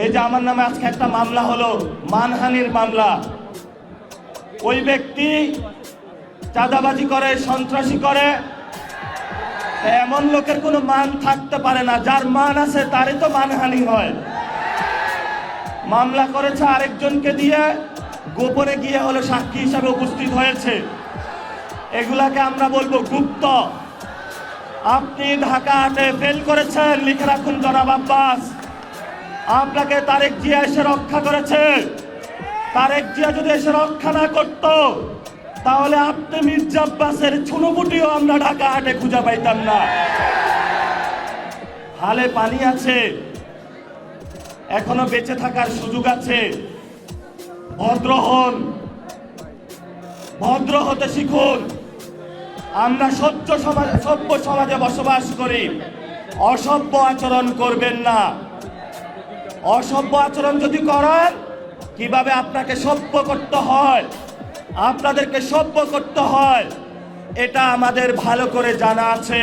এই যে আমার নামে আজকে একটা মামলা হলো, মানহানির মামলা। ওই ব্যক্তি চাঁদাবাজি করে, সন্ত্রাসী করে। এমন লোকের কোনো মান থাকতে পারে না, যার মান আছে তারই তো মানহানি হয়। মামলা করেছে আরেকজনকে দিয়ে, গোপনে গিয়ে হলো সাক্ষী হিসাবে উপস্থিত হয়েছে। এগুলাকে আমরা বলবো গুপ্ত। আপনি ঢাকা ৮-এ ফেল করেছেন, লিখে রাখুন জনাব আব্বাস। আপনাকে তারেক জিয়া এসে রক্ষা করেছে। তারেক জিয়া যদি এসে রক্ষা না করত, তাহলে আপনি মির্জা আব্বাসের ছুনোপুটিও আমরা ঢাকা ৮-এ খুঁজে পাইতাম না। হালে পানি আছে, এখনো বেঁচে থাকার সুযোগ আছে। ভদ্র হন, ভদ্র হতে শিখুন। আমরা সভ্য সমাজে বসবাস করি। অসভ্য আচরণ করবেন না। অসভ্য আচরণ যদি করেন, কিভাবে আপনাকে সভ্য করতে হয়, আপনাদেরকে সভ্য করতে হয়, এটা আমাদের ভালো করে জানা আছে।